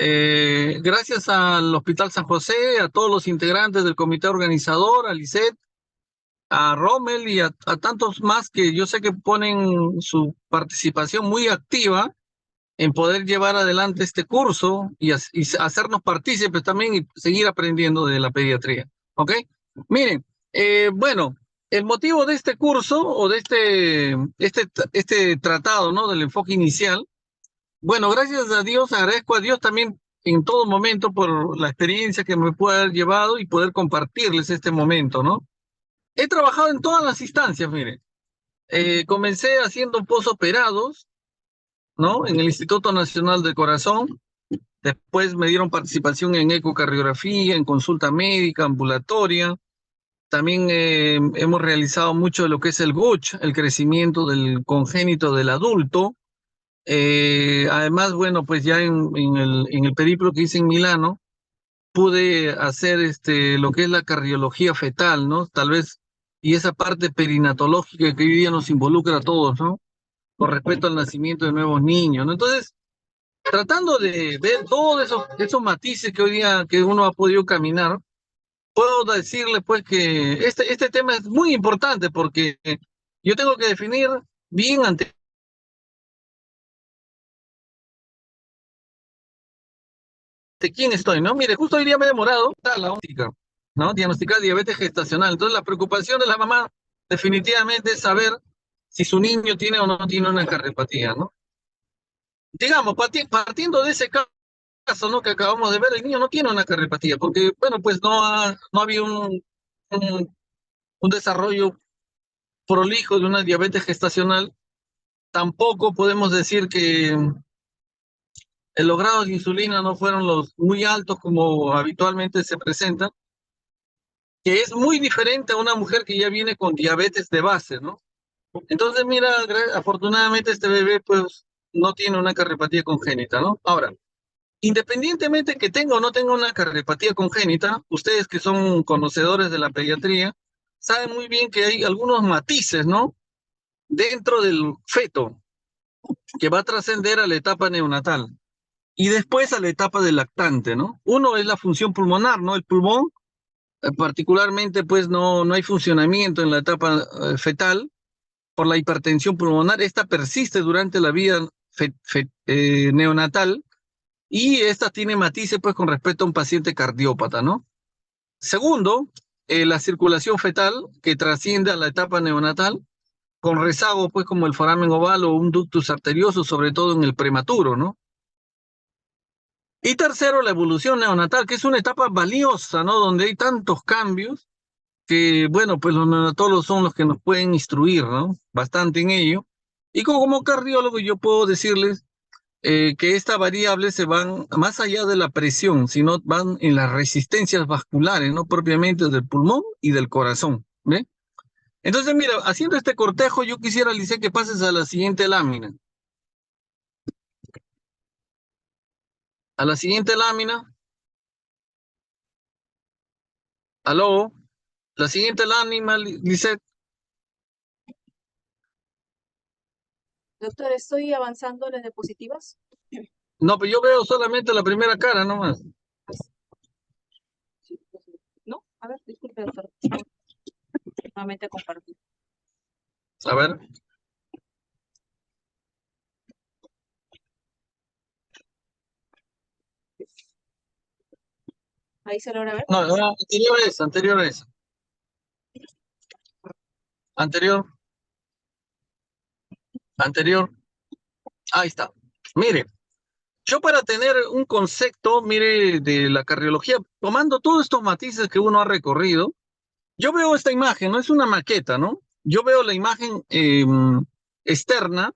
Gracias al Hospital San José, a todos los integrantes del comité organizador, a Lisette, a Rommel y a tantos más que yo sé que ponen su participación muy activa en poder llevar adelante este curso y hacernos partícipes también y seguir aprendiendo de la pediatría. ¿Ok? Miren, bueno, el motivo de este curso o de este tratado, ¿no? Del enfoque inicial. Bueno, gracias a Dios, agradezco a Dios también en todo momento por la experiencia que me puede haber llevado y poder compartirles este momento, ¿no? He trabajado en todas las instancias, miren. Comencé haciendo posoperados, ¿no? En el Instituto Nacional del Corazón. Después me dieron participación en ecocardiografía, en consulta médica, ambulatoria. También hemos realizado mucho de lo que es el GUCH, el crecimiento del congénito del adulto. Además, bueno, pues ya en el periplo que hice en Milano, pude hacer lo que es la cardiología fetal, ¿no? Tal vez, y esa parte perinatológica que hoy día nos involucra a todos, ¿no? Con respecto al nacimiento de nuevos niños, ¿no? Entonces, tratando de ver todos esos matices que hoy día que uno ha podido caminar, puedo decirle pues que este tema es muy importante porque yo tengo que definir bien ante quién estoy, ¿no? Mire, justo hoy día me he demorado, la óptica, ¿no? Diagnosticar diabetes gestacional. Entonces, la preocupación de la mamá definitivamente es saber si su niño tiene o no tiene una cardiopatía, ¿no? Digamos, partiendo de ese caso, ¿no? Que acabamos de ver, el niño no tiene una cardiopatía, porque, bueno, pues no ha habido un, un desarrollo prolijo de una diabetes gestacional. Tampoco podemos decir que los grados de insulina no fueron los muy altos como habitualmente se presentan, que es muy diferente a una mujer que ya viene con diabetes de base, ¿no? Entonces, mira, afortunadamente este bebé pues no tiene una cardiopatía congénita, ¿no? Ahora, independientemente que tenga o no tenga una cardiopatía congénita, ustedes que son conocedores de la pediatría, saben muy bien que hay algunos matices, ¿no? Dentro del feto, que va a trascender a la etapa neonatal y después a la etapa del lactante, ¿no? Uno es la función pulmonar, ¿no? El pulmón, particularmente, pues no hay funcionamiento en la etapa fetal por la hipertensión pulmonar. Esta persiste durante la vida neonatal y esta tiene matices, pues, con respecto a un paciente cardiópata, ¿no? Segundo, la circulación fetal que trasciende a la etapa neonatal con rezago, pues, como el foramen oval o un ductus arterioso, sobre todo en el prematuro, ¿no? Y tercero, la evolución neonatal, que es una etapa valiosa, ¿no? Donde hay tantos cambios que, bueno, pues los neonatólogos son los que nos pueden instruir, ¿no? Bastante en ello. Y como cardiólogo yo puedo decirles que estas variables se van más allá de la presión, sino van en las resistencias vasculares, ¿no? Propiamente del pulmón y del corazón, ¿ve? Entonces, mira, haciendo este cortejo, yo quisiera, Lice, que pases a la siguiente lámina. A la siguiente lámina. Aló. La siguiente lámina, Lice. Doctor, estoy avanzando las diapositivas. No, pero yo veo solamente la primera cara nomás. No, a ver, disculpe, doctor. Nuevamente compartir. A ver. Ahí se logra ver. No, anterior a esa, anterior a esa. Anterior, anterior. Ahí está. Mire, yo para tener un concepto, mire, de la cardiología, tomando todos estos matices que uno ha recorrido, yo veo esta imagen, no es una maqueta, ¿no? Yo veo la imagen externa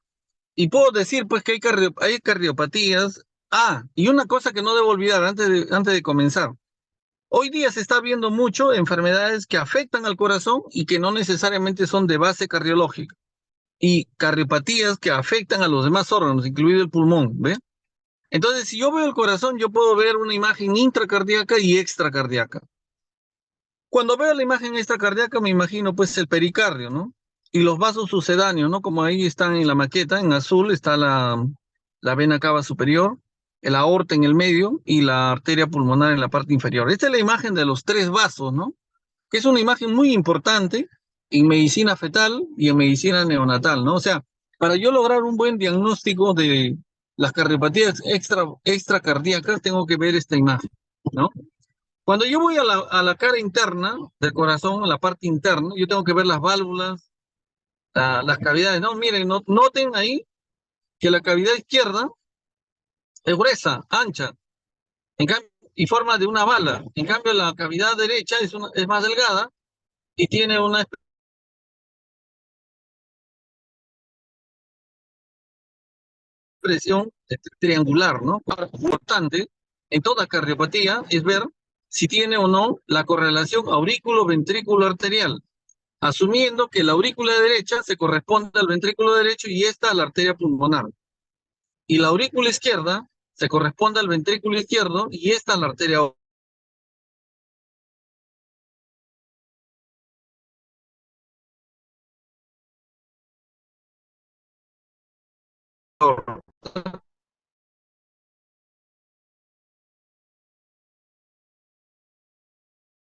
y puedo decir, pues, que hay cardiopatías. Ah, y una cosa que no debo olvidar antes de comenzar. Hoy día se está viendo mucho enfermedades que afectan al corazón y que no necesariamente son de base cardiológica. Y cardiopatías que afectan a los demás órganos, incluido el pulmón, ¿ve? Entonces, si yo veo el corazón, yo puedo ver una imagen intracardíaca y extracardíaca. Cuando veo la imagen extracardíaca, me imagino pues el pericardio, ¿no? Y los vasos sucedáneos, ¿no? Como ahí están en la maqueta, en azul está la vena cava superior, el aorta en el medio y la arteria pulmonar en la parte inferior. Esta es la imagen de los tres vasos, ¿no? Que es una imagen muy importante en medicina fetal y en medicina neonatal, ¿no? O sea, para yo lograr un buen diagnóstico de las cardiopatías extracardíacas, tengo que ver esta imagen, ¿no? Cuando yo voy a la cara interna del corazón, a la parte interna, yo tengo que ver las válvulas, las cavidades, ¿no? Miren, noten ahí que la cavidad izquierda es gruesa, ancha, en cambio, y forma de una bala. En cambio, la cavidad derecha es más delgada y tiene una expresión triangular, ¿no? Lo importante en toda cardiopatía es ver si tiene o no la correlación aurículo-ventrículo-arterial, asumiendo que la aurícula derecha se corresponde al ventrículo derecho y esta a la arteria pulmonar. Y la aurícula izquierda se corresponde al ventrículo izquierdo y esta a la arteria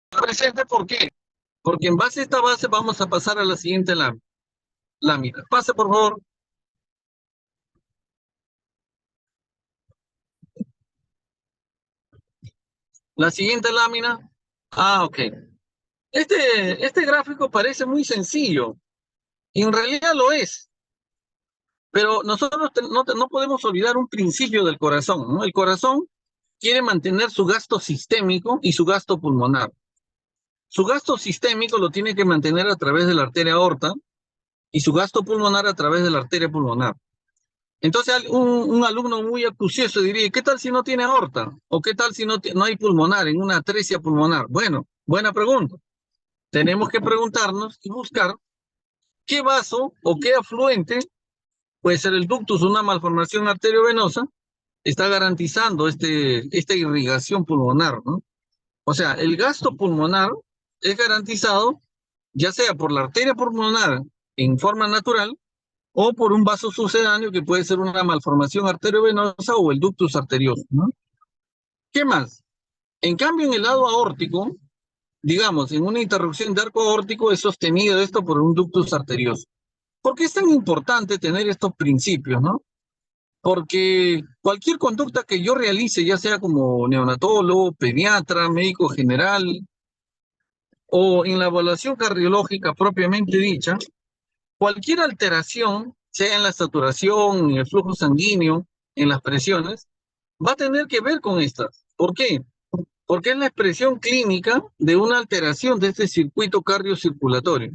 presente. ¿Por qué? Porque en base a esta base vamos a pasar a la siguiente lámina. Pase, por favor. La siguiente lámina. Ah, ok. Este gráfico parece muy sencillo. Y en realidad lo es. Pero nosotros no podemos olvidar un principio del corazón, ¿no? El corazón quiere mantener su gasto sistémico y su gasto pulmonar. Su gasto sistémico lo tiene que mantener a través de la arteria aorta y su gasto pulmonar a través de la arteria pulmonar. Entonces, un alumno muy acucioso diría, ¿qué tal si no tiene aorta? ¿O qué tal si no hay pulmonar, en una atresia pulmonar? Bueno, buena pregunta. Tenemos que preguntarnos y buscar qué vaso o qué afluente, puede ser el ductus, una malformación arteriovenosa, está garantizando esta irrigación pulmonar, ¿no? O sea, el gasto pulmonar es garantizado ya sea por la arteria pulmonar en forma natural o por un vaso sucedáneo que puede ser una malformación arteriovenosa o el ductus arterioso, ¿no? ¿Qué más? En cambio, en el lado aórtico, digamos, en una interrupción de arco aórtico es sostenido esto por un ductus arterioso. ¿Por qué es tan importante tener estos principios, no? Porque cualquier conducta que yo realice, ya sea como neonatólogo, pediatra, médico general, o en la evaluación cardiológica propiamente dicha, cualquier alteración, sea en la saturación, en el flujo sanguíneo, en las presiones, va a tener que ver con estas. ¿Por qué? Porque es la expresión clínica de una alteración de este circuito cardiocirculatorio.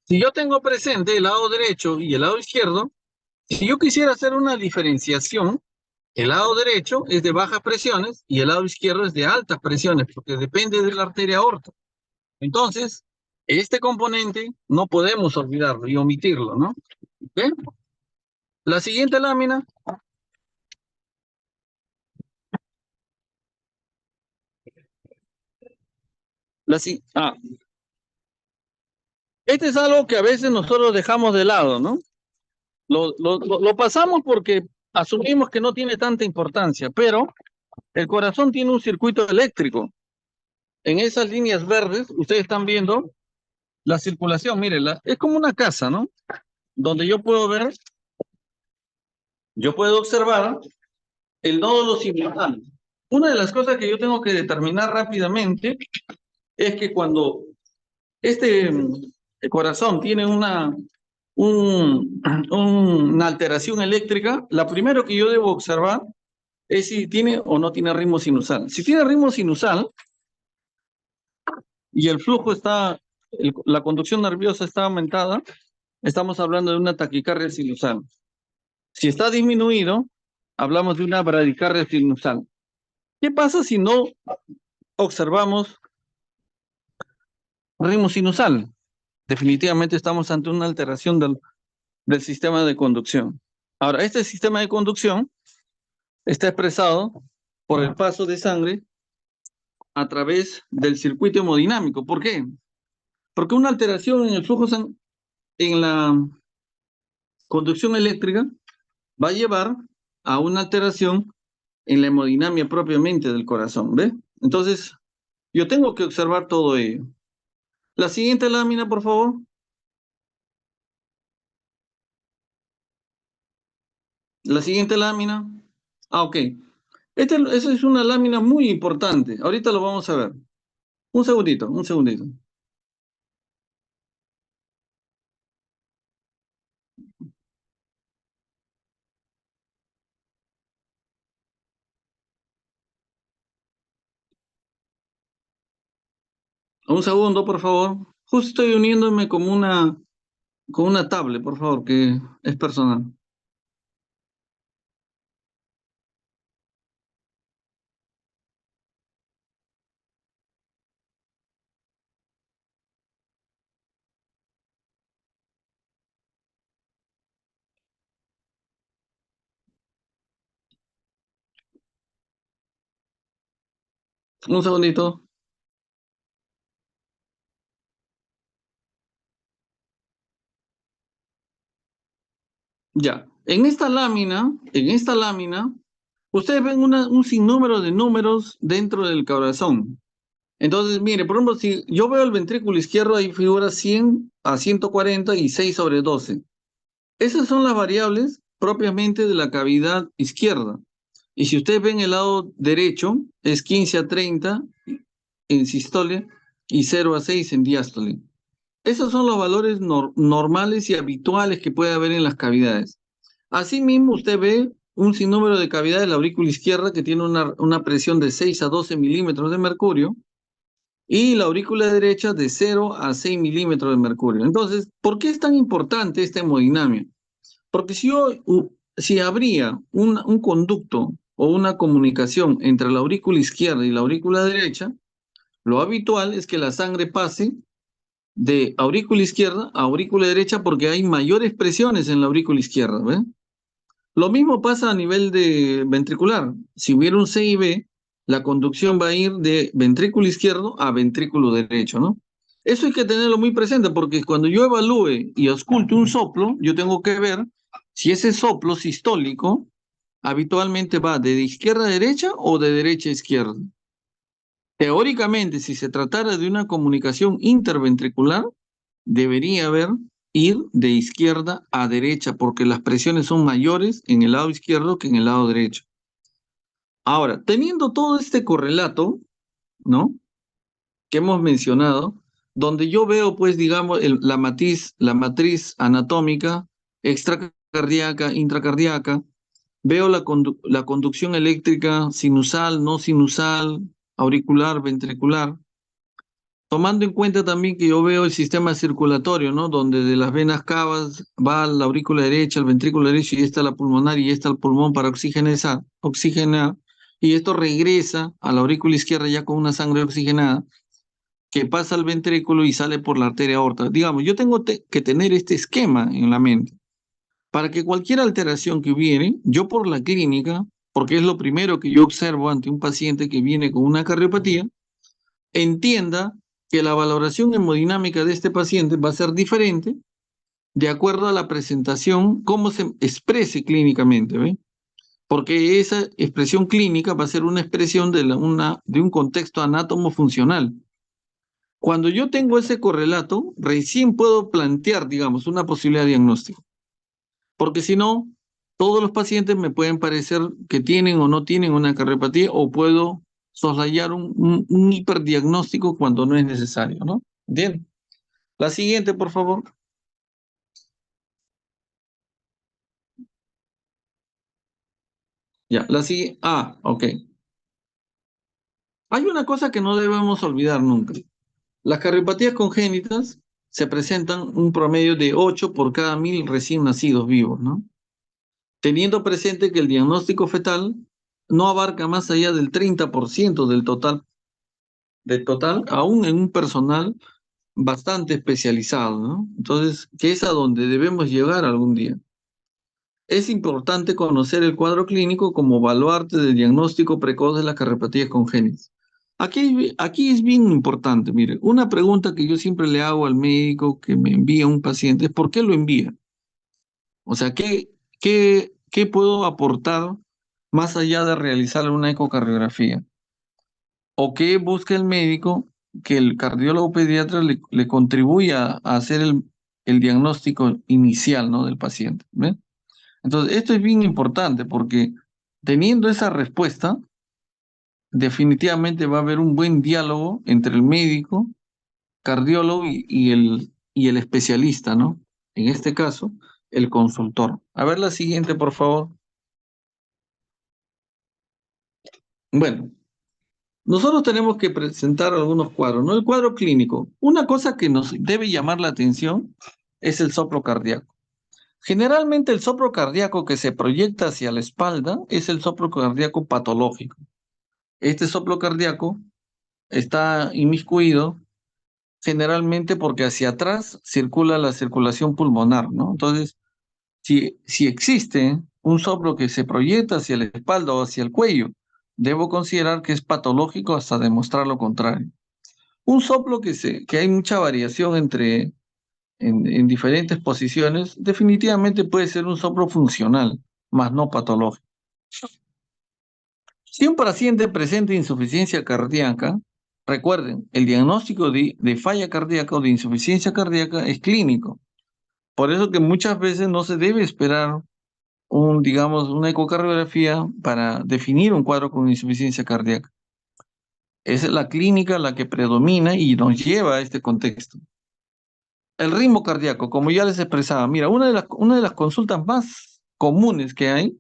Si yo tengo presente el lado derecho y el lado izquierdo, si yo quisiera hacer una diferenciación, el lado derecho es de bajas presiones y el lado izquierdo es de altas presiones, porque depende de la arteria aorta. Entonces, este componente no podemos olvidarlo y omitirlo, ¿no? ¿Okay? La siguiente lámina. Este es algo que a veces nosotros dejamos de lado, ¿no? Lo pasamos porque asumimos que no tiene tanta importancia, pero el corazón tiene un circuito eléctrico. En esas líneas verdes, ustedes están viendo la circulación, mírenla, es como una casa, ¿no? Donde yo puedo ver, yo puedo observar el nódulo simultáneo. Una de las cosas que yo tengo que determinar rápidamente es que cuando el corazón tiene una alteración eléctrica, la primero que yo debo observar es si tiene o no tiene ritmo sinusal. Si tiene ritmo sinusal y el flujo la conducción nerviosa está aumentada, estamos hablando de una taquicardia sinusal. Si está disminuido, hablamos de una bradicardia sinusal. ¿Qué pasa si no observamos ritmo sinusal? Definitivamente estamos ante una alteración del sistema de conducción. Ahora, este sistema de conducción está expresado por el paso de sangre a través del circuito hemodinámico. ¿Por qué? Porque una alteración en el flujo en la conducción eléctrica va a llevar a una alteración en la hemodinamia propiamente del corazón, ¿ve? Entonces, yo tengo que observar todo ello. La siguiente lámina, por favor. La siguiente lámina. Ah, ok. Esa es una lámina muy importante. Ahorita lo vamos a ver. Un segundito, un segundito. Un segundo, por favor. Justo estoy uniéndome como con una tablet, por favor, que es personal. Un segundito. Ya. En esta lámina, ustedes ven un sinnúmero de números dentro del corazón. Entonces, mire, por ejemplo, si yo veo el ventrículo izquierdo, ahí figura 100 a 140 y 6/12. Esas son las variables propiamente de la cavidad izquierda. Y si ustedes ven el lado derecho, es 15/30 en sístole y 0/6 en diástole. Esos son los valores normales y habituales que puede haber en las cavidades. Asimismo, usted ve un sinnúmero de cavidades de la aurícula izquierda que tiene una presión de 6 a 12 milímetros de mercurio y la aurícula derecha de 0 a 6 milímetros de mercurio. Entonces, ¿por qué es tan importante esta hemodinamia? Porque si habría un conducto o una comunicación entre la aurícula izquierda y la aurícula derecha, lo habitual es que la sangre pase de aurícula izquierda a aurícula derecha porque hay mayores presiones en la aurícula izquierda, ¿ve? Lo mismo pasa a nivel de ventricular. Si hubiera un CIB, la conducción va a ir de ventrículo izquierdo a ventrículo derecho, ¿no? Eso hay que tenerlo muy presente porque cuando yo evalúe y ausculte un soplo, yo tengo que ver si ese soplo sistólico habitualmente va de izquierda a derecha o de derecha a izquierda. Teóricamente, si se tratara de una comunicación interventricular, debería ir de izquierda a derecha, porque las presiones son mayores en el lado izquierdo que en el lado derecho. Ahora, teniendo todo este correlato, ¿no? Que hemos mencionado, donde yo veo, pues, digamos, la matriz anatómica, extracardíaca, intracardíaca, veo la conducción eléctrica sinusal, no sinusal, auricular, ventricular, tomando en cuenta también que yo veo el sistema circulatorio, ¿no? Donde de las venas cavas va la aurícula derecha, el ventrículo derecho y está la pulmonar y está el pulmón para oxigenar, y esto regresa a la aurícula izquierda ya con una sangre oxigenada que pasa al ventrículo y sale por la arteria aorta. Digamos, yo tengo que tener este esquema en la mente para que cualquier alteración que hubiere, yo por la clínica, porque es lo primero que yo observo ante un paciente que viene con una cardiopatía, entienda que la valoración hemodinámica de este paciente va a ser diferente de acuerdo a la presentación, cómo se exprese clínicamente, ¿ve? Porque esa expresión clínica va a ser una expresión de un contexto anátomo-funcional. Cuando yo tengo ese correlato, recién puedo plantear, digamos, una posibilidad de diagnóstico. Porque si no, todos los pacientes me pueden parecer que tienen o no tienen una cardiopatía o puedo soslayar un hiperdiagnóstico cuando no es necesario, ¿no? Bien. La siguiente, por favor. Ya, la siguiente. Ah, ok. Hay una cosa que no debemos olvidar nunca. Las cardiopatías congénitas se presentan un promedio de 8 por cada 1000 recién nacidos vivos, ¿no? Teniendo presente que el diagnóstico fetal no abarca más allá del 30% del total, aún en un personal bastante especializado, ¿no? Entonces, que es a donde debemos llegar algún día. Es importante conocer el cuadro clínico como baluarte del diagnóstico precoz de las cardiopatías congénitas. Aquí es bien importante, mire, una pregunta que yo siempre le hago al médico que me envía un paciente es ¿por qué lo envía? O sea, ¿Qué puedo aportar más allá de realizar una ecocardiografía? ¿O qué busca el médico que el cardiólogo pediatra le contribuya a hacer el diagnóstico inicial, ¿no?, del paciente? ¿Ves? Entonces, esto es bien importante porque teniendo esa respuesta, definitivamente va a haber un buen diálogo entre el médico, cardiólogo y el especialista, ¿no? En este caso, el consultor. A ver la siguiente, por favor. Bueno, nosotros tenemos que presentar algunos cuadros, ¿no? El cuadro clínico. Una cosa que nos debe llamar la atención es el soplo cardíaco. Generalmente el soplo cardíaco que se proyecta hacia la espalda es el soplo cardíaco patológico. Este soplo cardíaco está inmiscuido generalmente porque hacia atrás circula la circulación pulmonar, ¿no? Entonces, si existe un soplo que se proyecta hacia la espalda o hacia el cuello, debo considerar que es patológico hasta demostrar lo contrario. Un soplo que hay mucha variación en diferentes posiciones, definitivamente puede ser un soplo funcional, más no patológico. Si un paciente presenta insuficiencia cardíaca, recuerden, el diagnóstico de falla cardíaca o de insuficiencia cardíaca es clínico. Por eso que muchas veces no se debe esperar digamos, una ecocardiografía para definir un cuadro con insuficiencia cardíaca. Es la clínica la que predomina y nos lleva a este contexto. El ritmo cardíaco, como ya les expresaba, mira, una de las consultas más comunes que hay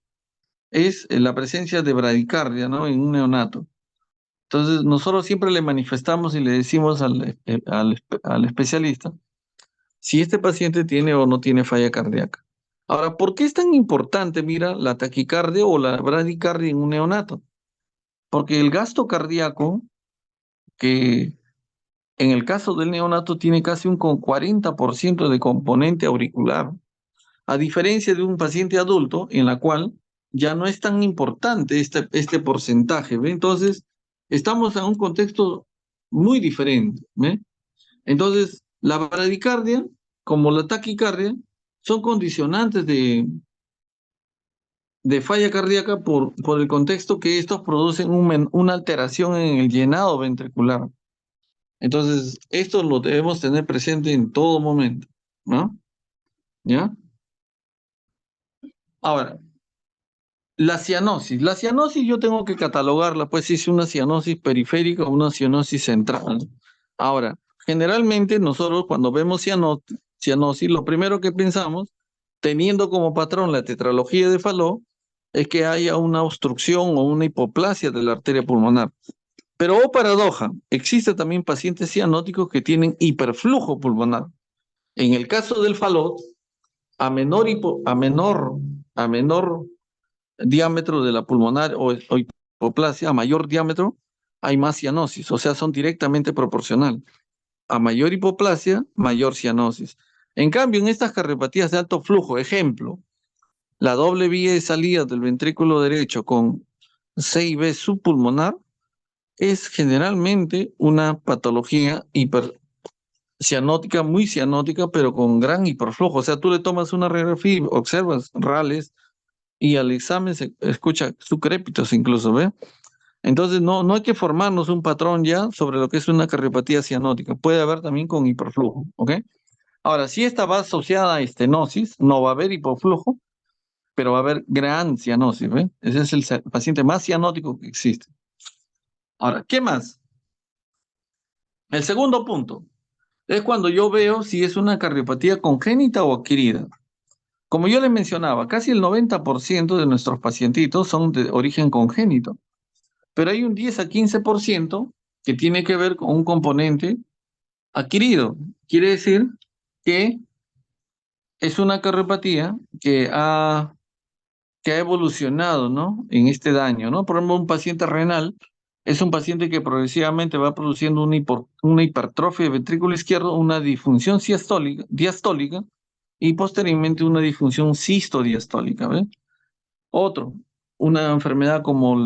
es la presencia de bradicardia, ¿no?, en un neonato. Entonces, nosotros siempre le manifestamos y le decimos al especialista si este paciente tiene o no tiene falla cardíaca. Ahora, ¿por qué es tan importante, mira, la taquicardia o la bradicardia en un neonato? Porque el gasto cardíaco, que en el caso del neonato tiene casi un 40% de componente auricular, a diferencia de un paciente adulto en la cual ya no es tan importante este porcentaje, ¿ve? Entonces, estamos en un contexto muy diferente, ¿ve? Entonces, la bradicardia, como la taquicardia, son condicionantes de falla cardíaca por el contexto que estos producen una alteración en el llenado ventricular. Entonces, esto lo debemos tener presente en todo momento, ¿no? ¿Ya? Ahora, la cianosis. La cianosis yo tengo que catalogarla, pues si es una cianosis periférica o una cianosis central. Ahora, generalmente nosotros cuando vemos cianosis, lo primero que pensamos, teniendo como patrón la tetralogía de Fallot, es que haya una obstrucción o una hipoplasia de la arteria pulmonar. Pero, oh paradoja, existe también pacientes cianóticos que tienen hiperflujo pulmonar. En el caso del Fallot, a menor diámetro de la pulmonar o hipoplasia, a mayor diámetro, hay más cianosis, o sea, son directamente proporcional. A mayor hipoplasia, mayor cianosis. En cambio, en estas cardiopatías de alto flujo, ejemplo, la doble vía de salida del ventrículo derecho con CIB subpulmonar es generalmente una patología hipercianótica, muy cianótica, pero con gran hiperflujo. O sea, tú le tomas una radiografía y observas rales y al examen se escucha sucrépitos incluso, ¿ve? Entonces no hay que formarnos un patrón ya sobre lo que es una cardiopatía cianótica. Puede haber también con hiperflujo, ¿ok? Ahora, si esta va asociada a estenosis, no va a haber hiperflujo, pero va a haber gran cianosis, ¿ve? Ese es el paciente más cianótico que existe. Ahora, ¿qué más? El segundo punto es cuando yo veo si es una cardiopatía congénita o adquirida. Como yo les mencionaba, casi el 90% de nuestros pacientitos son de origen congénito, pero hay un 10 a 15% que tiene que ver con un componente adquirido. Quiere decir que es una cardiopatía que ha evolucionado, ¿no?, en este daño, ¿no? Por ejemplo, un paciente renal es un paciente que progresivamente va produciendo una hipertrofia del ventrículo izquierdo, una disfunción diastólica y posteriormente una disfunción sistodiastólica, ¿ves? Otro, una enfermedad como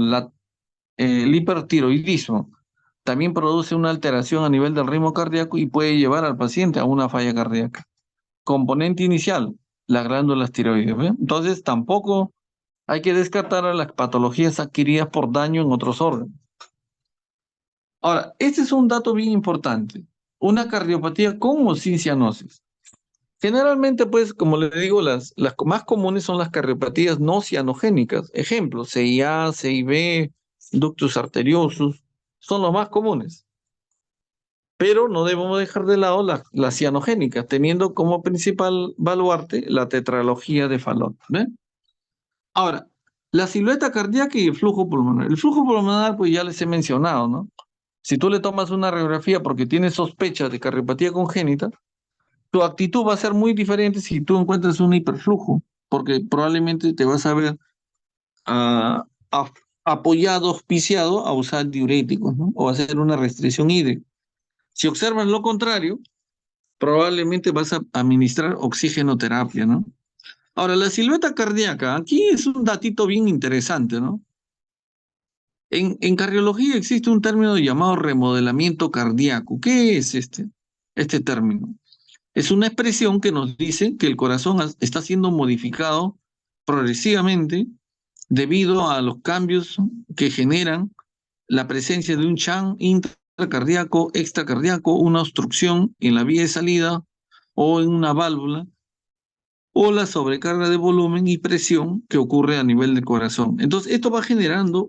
el hipertiroidismo, también produce una alteración a nivel del ritmo cardíaco y puede llevar al paciente a una falla cardíaca. Componente inicial, las glándulas tiroides, ¿ves? Entonces, tampoco Hay que descartar a las patologías adquiridas por daño en otros órganos. Ahora, este es un dato bien importante. Una cardiopatía con o sin cianosis. Generalmente, pues, como le digo, las más comunes son las cardiopatías no cianogénicas. Ejemplo, CIA, CIB, ductus arteriosus, son los más comunes. Pero no debemos dejar de lado las cianogénicas, teniendo como principal baluarte la tetralogía de Fallot. ¿Ven? Ahora, la silueta cardíaca y el flujo pulmonar. El flujo pulmonar, pues ya les he mencionado, ¿no? Si tú le tomas una radiografía porque tienes sospecha de cardiopatía congénita, tu actitud va a ser muy diferente si tú encuentras un hiperflujo, porque probablemente te vas a ver ah, a- apoyado, auspiciado a usar diuréticos, ¿no? O hacer una restricción hídrica. Si observas lo contrario, probablemente vas a administrar oxigenoterapia, ¿no? Ahora, la silueta cardíaca, aquí es un datito bien interesante, ¿no? En cardiología existe un término llamado remodelamiento cardíaco. ¿Qué es este término? Es una expresión que nos dice que el corazón está siendo modificado progresivamente debido a los cambios que generan la presencia de un shunt intracardíaco, extracardíaco, una obstrucción en la vía de salida o en una válvula, o la sobrecarga de volumen y presión que ocurre a nivel del corazón. Entonces, esto va generando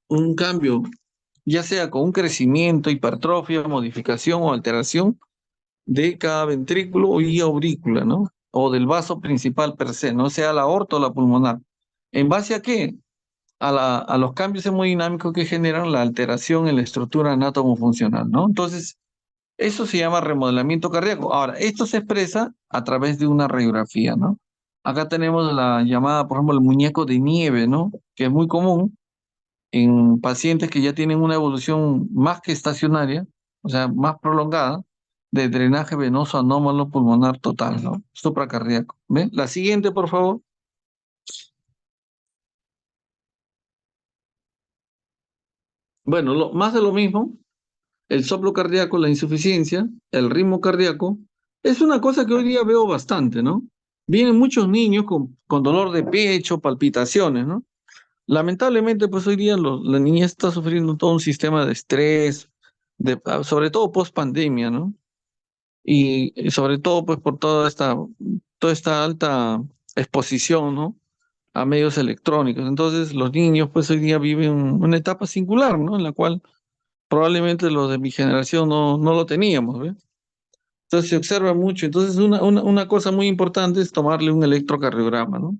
un cambio, ya sea con un crecimiento, hipertrofia, modificación o alteración de cada ventrículo y aurícula, ¿no? O del vaso principal per se, no sea la aorta o la pulmonar. ¿En base a qué? A los cambios hemodinámicos que generan la alteración en la estructura anatomofuncional, ¿no? Entonces, eso se llama remodelamiento cardíaco. Ahora, esto se expresa a través de una radiografía, ¿no? Acá tenemos la llamada, por ejemplo, el muñeco de nieve, ¿no? Que es muy común en pacientes que ya tienen una evolución más que estacionaria, o sea, más prolongada, de drenaje venoso anómalo pulmonar total, ¿no? Supracardíaco. ¿Ven? La siguiente, por favor. Bueno, más de lo mismo, el soplo cardíaco, la insuficiencia, el ritmo cardíaco, es una cosa que hoy día veo bastante, ¿no? Vienen muchos niños con dolor de pecho, palpitaciones, ¿no? Lamentablemente, pues hoy día la niña está sufriendo todo un sistema de estrés, sobre todo post pandemia, ¿no? Y sobre todo pues por toda esta alta exposición, ¿no? A medios electrónicos. Entonces los niños pues hoy día viven una etapa singular, ¿no? En la cual probablemente los de mi generación no lo teníamos, ¿ves? Entonces se observa mucho. Entonces una cosa muy importante es tomarle un electrocardiograma, ¿no?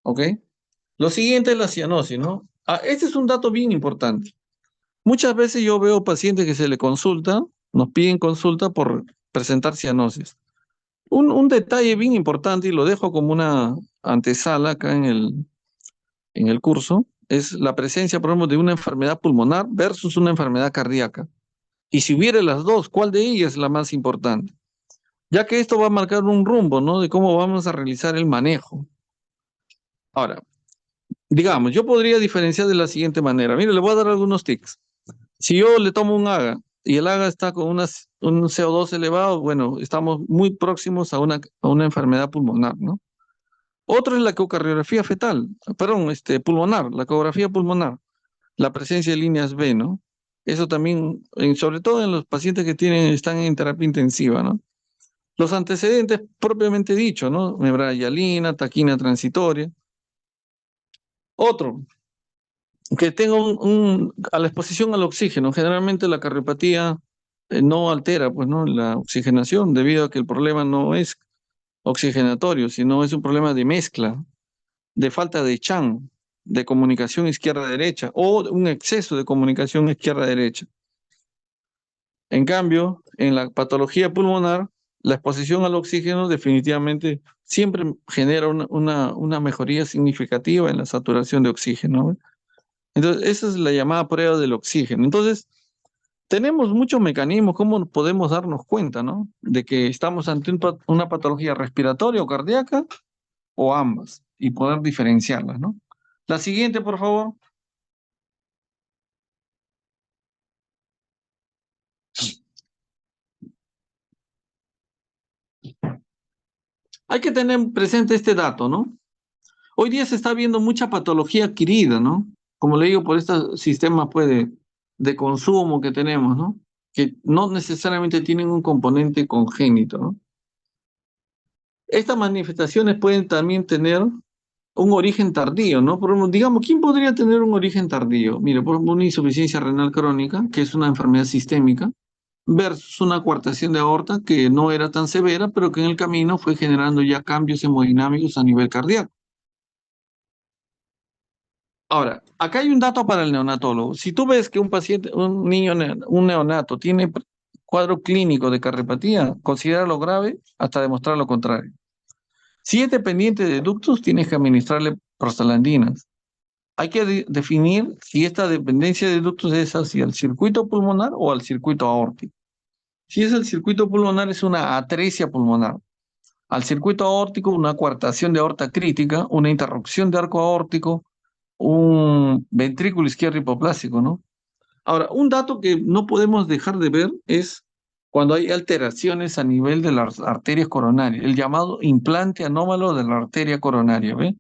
¿Ok? Lo siguiente es la cianosis, ¿no? Este es un dato bien importante. Muchas veces yo veo pacientes que se le consulta, nos piden consulta por presentar cianosis. Un detalle bien importante, y lo dejo como una antesala acá en el curso, es la presencia, por ejemplo, de una enfermedad pulmonar versus una enfermedad cardíaca. Y si hubiera las dos, ¿cuál de ellas es la más importante? Ya que esto va a marcar un rumbo, ¿no? De cómo vamos a realizar el manejo. Ahora, digamos, yo podría diferenciar de la siguiente manera. Mire, le voy a dar algunos tics. Si yo le tomo un AGA y el AGA está con un CO2 elevado, bueno, estamos muy próximos a una enfermedad pulmonar, ¿no? Otro es la ecocardiografía fetal, perdón, pulmonar, la ecografía pulmonar, la presencia de líneas B, ¿no? Eso también, sobre todo en los pacientes que están en terapia intensiva, ¿no? Los antecedentes propiamente dicho, ¿no? Mebrayalina, taquina transitoria. Otro, que tenga a la exposición al oxígeno. Generalmente la cardiopatía no altera, pues, ¿no? La oxigenación, debido a que el problema no es oxigenatorio, sino es un problema de mezcla, de falta de CHAN, de comunicación izquierda-derecha, o un exceso de comunicación izquierda-derecha. En cambio, en la patología pulmonar, la exposición al oxígeno definitivamente siempre genera una mejoría significativa en la saturación de oxígeno, ¿no? Entonces, esa es la llamada prueba del oxígeno. Entonces, tenemos muchos mecanismos, cómo podemos darnos cuenta, ¿no? De que estamos ante una patología respiratoria o cardíaca o ambas y poder diferenciarlas, ¿no? La siguiente, por favor. Hay que tener presente este dato, ¿no? Hoy día se está viendo mucha patología adquirida, ¿no? Como le digo, por este sistema pues, de consumo que tenemos, ¿no? Que no necesariamente tienen un componente congénito, ¿no? Estas manifestaciones pueden también tener un origen tardío, ¿no? Por ejemplo, digamos, ¿quién podría tener un origen tardío? Mire, por ejemplo, una insuficiencia renal crónica, que es una enfermedad sistémica, versus una coartación de aorta que no era tan severa, pero que en el camino fue generando ya cambios hemodinámicos a nivel cardíaco. Ahora, acá hay un dato para el neonatólogo. Si tú ves que un paciente, un niño, un neonato tiene cuadro clínico de cardiopatía, considéralo grave hasta demostrar lo contrario. Si es dependiente de ductos, tienes que administrarle prostaglandinas. Hay que definir si esta dependencia de ductos es hacia el circuito pulmonar o al circuito aórtico. Si es el circuito pulmonar, es una atresia pulmonar. Al circuito aórtico, una coartación de aorta crítica, una interrupción de arco aórtico, un ventrículo izquierdo hipoplástico, ¿no? Ahora, un dato que no podemos dejar de ver es cuando hay alteraciones a nivel de las arterias coronarias, el llamado implante anómalo de la arteria coronaria, ¿ve?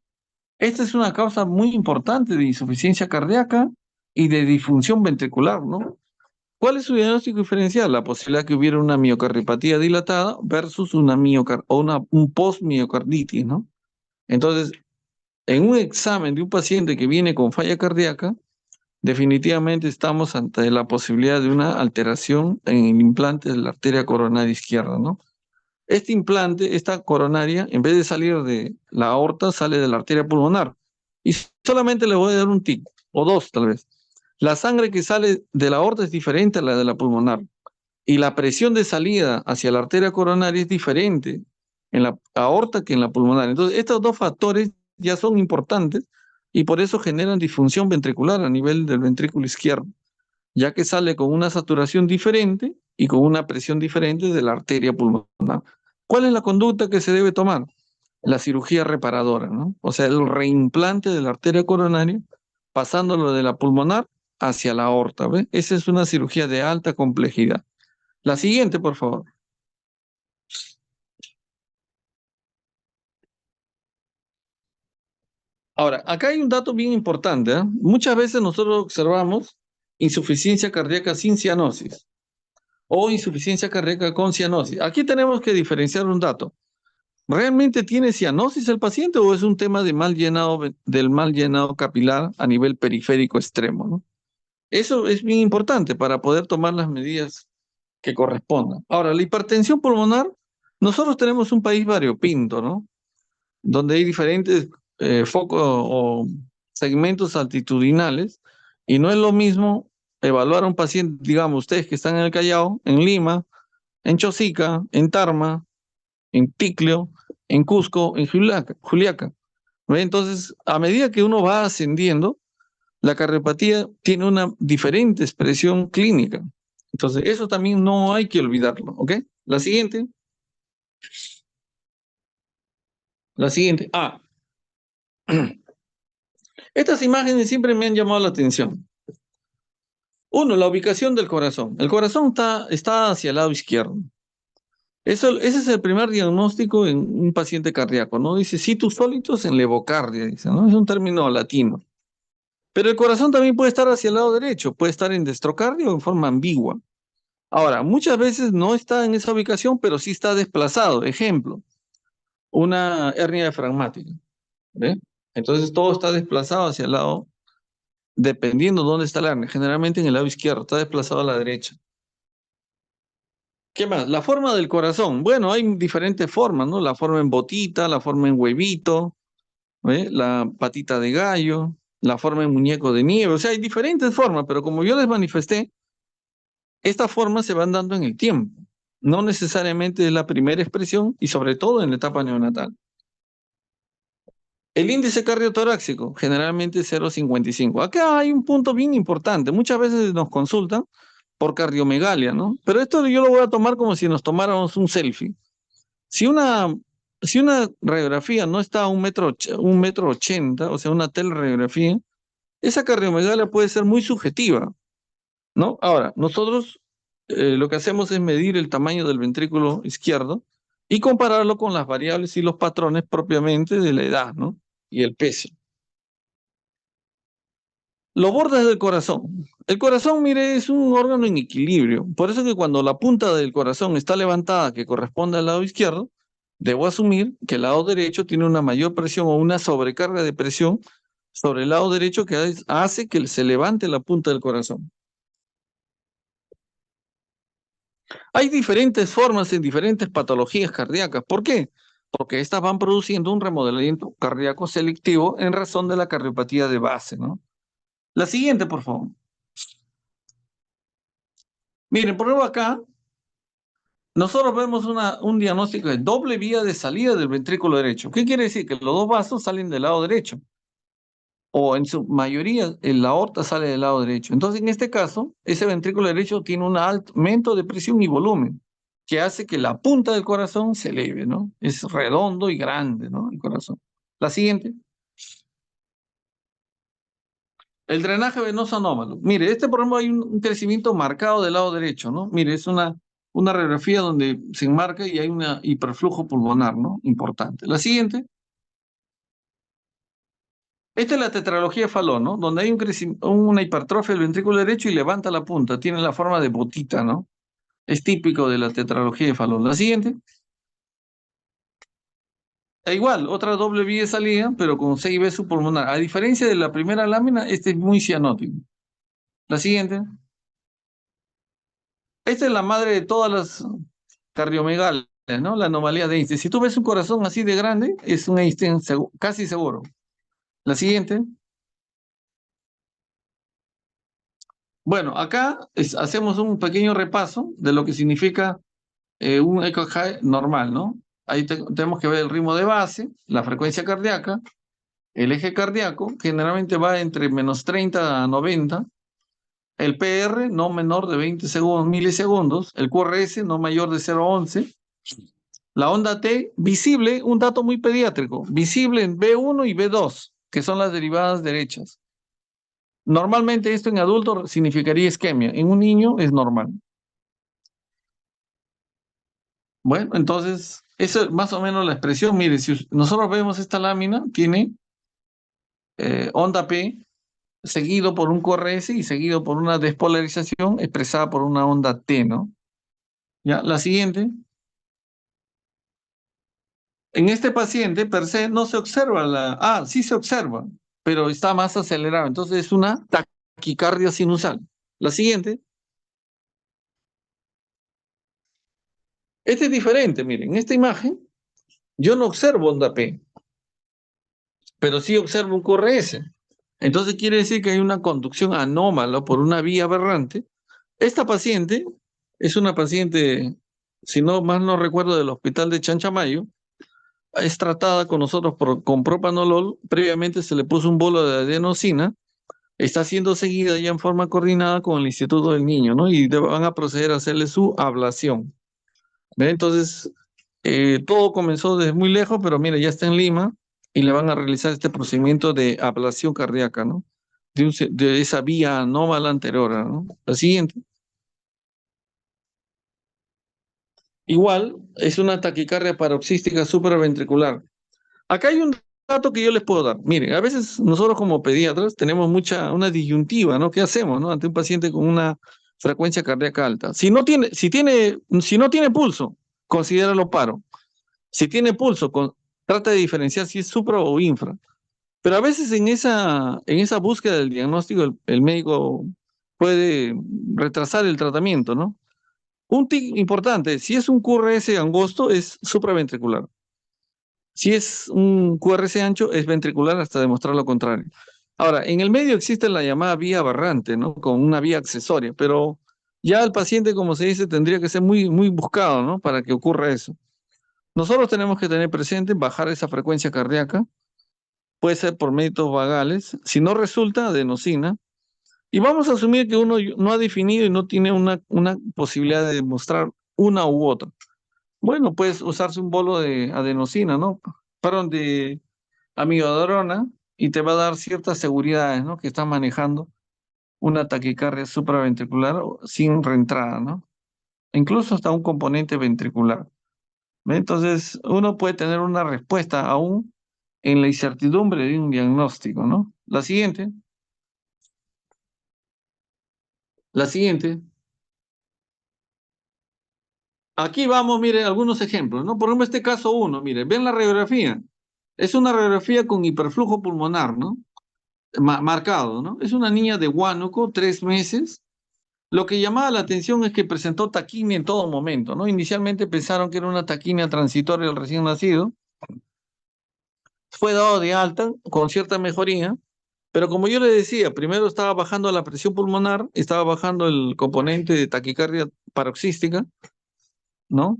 Esta es una causa muy importante de insuficiencia cardíaca y de disfunción ventricular, ¿no? ¿Cuál es su diagnóstico diferencial? La posibilidad que hubiera una miocardiopatía dilatada versus un postmiocarditis, ¿no? Entonces, en un examen de un paciente que viene con falla cardíaca, definitivamente estamos ante la posibilidad de una alteración en el implante de la arteria coronaria izquierda, ¿no? Este implante, esta coronaria, en vez de salir de la aorta, sale de la arteria pulmonar. Y solamente le voy a dar un tic, o dos tal vez. La sangre que sale de la aorta es diferente a la de la pulmonar. Y la presión de salida hacia la arteria coronaria es diferente en la aorta que en la pulmonar. Entonces, estos dos factores ya son importantes y por eso generan disfunción ventricular a nivel del ventrículo izquierdo, ya que sale con una saturación diferente y con una presión diferente de la arteria pulmonar. ¿Cuál es la conducta que se debe tomar? La cirugía reparadora, ¿no? O sea, el reimplante de la arteria coronaria, pasándolo de la pulmonar hacia la aorta, ¿ves? Esa es una cirugía de alta complejidad. La siguiente, por favor. Ahora, acá hay un dato bien importante, ¿eh? Muchas veces nosotros observamos insuficiencia cardíaca sin cianosis o insuficiencia cardíaca con cianosis. Aquí tenemos que diferenciar un dato. ¿Realmente tiene cianosis el paciente o es un tema de del mal llenado capilar a nivel periférico extremo, ¿no? Eso es bien importante para poder tomar las medidas que correspondan. Ahora, la hipertensión pulmonar, nosotros tenemos un país variopinto, ¿no? Donde hay diferentes focos o segmentos altitudinales y no es lo mismo evaluar a un paciente, digamos, ustedes que están en el Callao, en Lima, en Chosica, en Tarma, en Ticlio, en Cusco, en Juliaca. ¿Ve? Entonces, a medida que uno va ascendiendo, la cardiopatía tiene una diferente expresión clínica. Entonces, eso también no hay que olvidarlo, ¿ok? La siguiente. La siguiente. Estas imágenes siempre me han llamado la atención. Uno, la ubicación del corazón. El corazón está hacia el lado izquierdo. Ese es el primer diagnóstico en un paciente cardíaco, ¿no? Dice situs solitus en levocardia, dice, ¿no? Es un término latino. Pero el corazón también puede estar hacia el lado derecho, puede estar en destrocardia o en forma ambigua. Ahora, muchas veces no está en esa ubicación, pero sí está desplazado. Ejemplo, una hernia diafragmática, ¿ve? Entonces todo está desplazado hacia el lado, dependiendo de dónde está la hernia. Generalmente en el lado izquierdo, está desplazado a la derecha. ¿Qué más? La forma del corazón. Bueno, hay diferentes formas, ¿no? La forma en botita, la forma en huevito, ¿ve? La patita de gallo, la forma en muñeco de nieve. O sea, hay diferentes formas, pero como yo les manifesté, estas formas se van dando en el tiempo. No necesariamente es la primera expresión y sobre todo en la etapa neonatal. El índice cardiotorácico, generalmente 0,55. Acá hay un punto bien importante. Muchas veces nos consultan por cardiomegalia, ¿no? Pero esto yo lo voy a tomar como si nos tomáramos un selfie. Si una, si una radiografía no está a 1,80 m, o sea, una teleradiografía, esa cardiomegalia puede ser muy subjetiva, ¿no? Ahora, nosotros lo que hacemos es medir el tamaño del ventrículo izquierdo y compararlo con las variables y los patrones propiamente de la edad, ¿no? y el peso. Los bordes del corazón. El corazón, mire, es un órgano en equilibrio. Por eso que cuando la punta del corazón está levantada, que corresponde al lado izquierdo, debo asumir que el lado derecho tiene una mayor presión o una sobrecarga de presión sobre el lado derecho que hace que se levante la punta del corazón. Hay diferentes formas en diferentes patologías cardíacas. ¿Por qué? Porque estas van produciendo un remodelamiento cardíaco selectivo en razón de la cardiopatía de base, ¿no? La siguiente, por favor. Miren, por ejemplo acá, nosotros vemos un diagnóstico de doble vía de salida del ventrículo derecho. ¿Qué quiere decir? Que los dos vasos salen del lado derecho. O en su mayoría, la aorta sale del lado derecho. Entonces, en este caso, ese ventrículo derecho tiene un aumento de presión y volumen, que hace que la punta del corazón se eleve, ¿no? Es redondo y grande, ¿no? El corazón. La siguiente. El drenaje venoso anómalo. Mire, por ejemplo, hay un crecimiento marcado del lado derecho, ¿no? Mire, es una radiografía donde se enmarca y hay un hiperflujo pulmonar, ¿no? Importante. La siguiente. Esta es la tetralogía de Fallot, ¿no? Donde hay una hipertrofia del ventrículo derecho y levanta la punta. Tiene la forma de botita, ¿no? Es típico de la tetralogía de Fallot. La siguiente. E igual, otra doble vía de salida, pero con 6 veces pulmonar. A diferencia de la primera lámina, este es muy cianótico. La siguiente. Esta es la madre de todas las cardiomegalias, ¿no? La anomalía de Einstein. Si tú ves un corazón así de grande, es un Einstein casi seguro. La siguiente. Bueno, acá hacemos un pequeño repaso de lo que significa un ECG normal, ¿no? Ahí tenemos que ver el ritmo de base, la frecuencia cardíaca, el eje cardíaco, generalmente va entre -30 a 90, el PR no menor de 20 milisegundos, el QRS no mayor de 0,11, la onda T visible, un dato muy pediátrico, visible en B1 y B2, que son las derivadas derechas. Normalmente esto en adulto significaría isquemia, en un niño es normal. Bueno, entonces, eso es más o menos la expresión. Mire, si nosotros vemos esta lámina, tiene onda P seguido por un QRS y seguido por una despolarización expresada por una onda T, ¿no? Ya, la siguiente. En este paciente, per se, no se observa sí se observa, pero está más acelerado. Entonces, es una taquicardia sinusal. La siguiente. Este es diferente, miren, en esta imagen, yo no observo onda P, pero sí observo un QRS. Entonces quiere decir que hay una conducción anómala por una vía aberrante. Esta paciente es una paciente, si no más no recuerdo, del hospital de Chanchamayo. Es tratada con nosotros con propanolol. Previamente se le puso un bolo de adenosina. Está siendo seguida ya en forma coordinada con el Instituto del Niño, ¿no? Y van a proceder a hacerle su ablación. ¿Ve? Entonces, todo comenzó desde muy lejos, pero mira, ya está en Lima y le van a realizar este procedimiento de ablación cardíaca, ¿no? De esa vía anómala anterior, ¿no? La siguiente. Igual, es una taquicardia paroxística supraventricular. Acá hay un dato que yo les puedo dar. Miren, a veces nosotros como pediatras tenemos una disyuntiva, ¿no? ¿Qué hacemos, no? Ante un paciente con una frecuencia cardíaca alta. Si no tiene pulso, considéralo paro. Si tiene pulso, trata de diferenciar si es supra o infra. Pero a veces en esa búsqueda del diagnóstico, el médico puede retrasar el tratamiento, ¿no? Un tic importante, si es un QRS angosto, es supraventricular. Si es un QRS ancho, es ventricular hasta demostrar lo contrario. Ahora, en el medio existe la llamada vía aberrante, ¿no? Con una vía accesoria, pero ya el paciente, como se dice, tendría que ser muy, muy buscado, ¿no? Para que ocurra eso. Nosotros tenemos que tener presente bajar esa frecuencia cardíaca, puede ser por métodos vagales, si no resulta, adenosina, y vamos a asumir que uno no ha definido y no tiene una posibilidad de demostrar una u otra. Bueno, puedes usarse un bolo de adenosina, ¿no? Perdón, de amiodarona, y te va a dar ciertas seguridades, ¿no? Que estás manejando una taquicardia supraventricular sin reentrada, ¿no? Incluso hasta un componente ventricular. ¿Ve? Entonces, uno puede tener una respuesta aún en la incertidumbre de un diagnóstico, ¿no? La siguiente. La siguiente. Aquí vamos, mire, algunos ejemplos, ¿no? Por ejemplo, este caso uno, mire, ven la radiografía. Es una radiografía con hiperflujo pulmonar, ¿no? Marcado, ¿no? Es una niña de Huánuco, 3 meses. Lo que llamaba la atención es que presentó taquimia en todo momento, ¿no? Inicialmente pensaron que era una taquimia transitoria del recién nacido. Fue dado de alta con cierta mejoría, pero como yo le decía, primero estaba bajando la presión pulmonar, estaba bajando el componente de taquicardia paroxística, ¿no?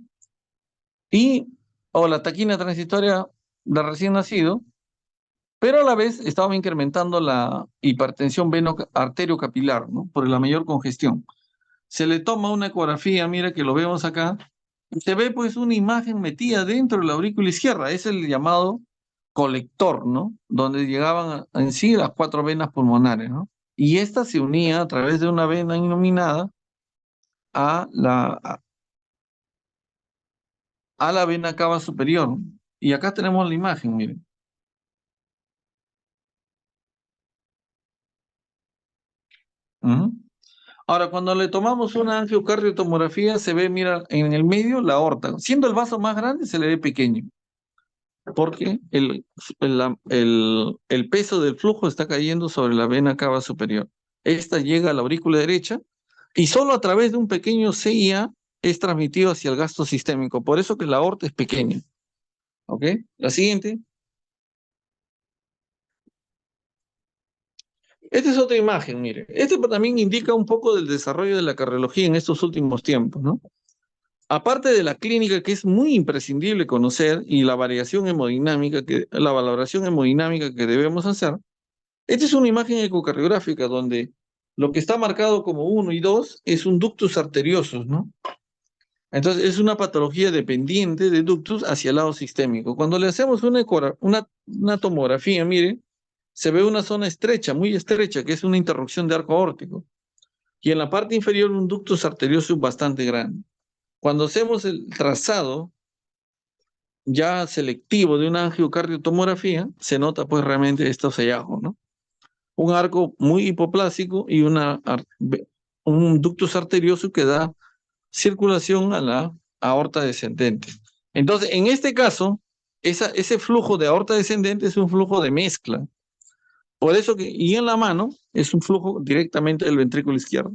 Y, o la taquina transitoria de recién nacido, pero a la vez estaba incrementando la hipertensión veno-arteriocapilar, ¿no? Por la mayor congestión. Se le toma una ecografía, mira que lo vemos acá, y se ve pues una imagen metida dentro de la aurícula izquierda, es el llamado colector, ¿no? Donde llegaban en sí las 4 venas pulmonares, ¿no? Y esta se unía a través de una vena iluminada a la vena cava superior. Y acá tenemos la imagen, miren. Ujú. Ahora, cuando le tomamos una angiocardiotomografía, se ve, mira, en el medio la aorta. Siendo el vaso más grande, se le ve pequeño, porque el peso del flujo está cayendo sobre la vena cava superior. Esta llega a la aurícula derecha y solo a través de un pequeño CIA es transmitido hacia el gasto sistémico. Por eso que la aorta es pequeña. ¿Ok? La siguiente. Esta es otra imagen, mire. Este también indica un poco del desarrollo de la cardiología en estos últimos tiempos, ¿no? Aparte de la clínica, que es muy imprescindible conocer, y la variación hemodinámica, la valoración hemodinámica que debemos hacer, esta es una imagen ecocardiográfica donde lo que está marcado como 1 y 2 es un ductus arteriosus, ¿no? Entonces es una patología dependiente de ductus hacia el lado sistémico. Cuando le hacemos una tomografía, mire, se ve una zona estrecha, muy estrecha, que es una interrupción de arco aórtico. Y en la parte inferior un ductus arteriosus bastante grande. Cuando hacemos el trazado ya selectivo de una angiocardiotomografía, se nota pues realmente estos hallazgos, ¿no? Un arco muy hipoplásico y un ductus arterioso que da circulación a la aorta descendente. Entonces, en este caso, ese flujo de aorta descendente es un flujo de mezcla. Por eso y en la mano es un flujo directamente del ventrículo izquierdo.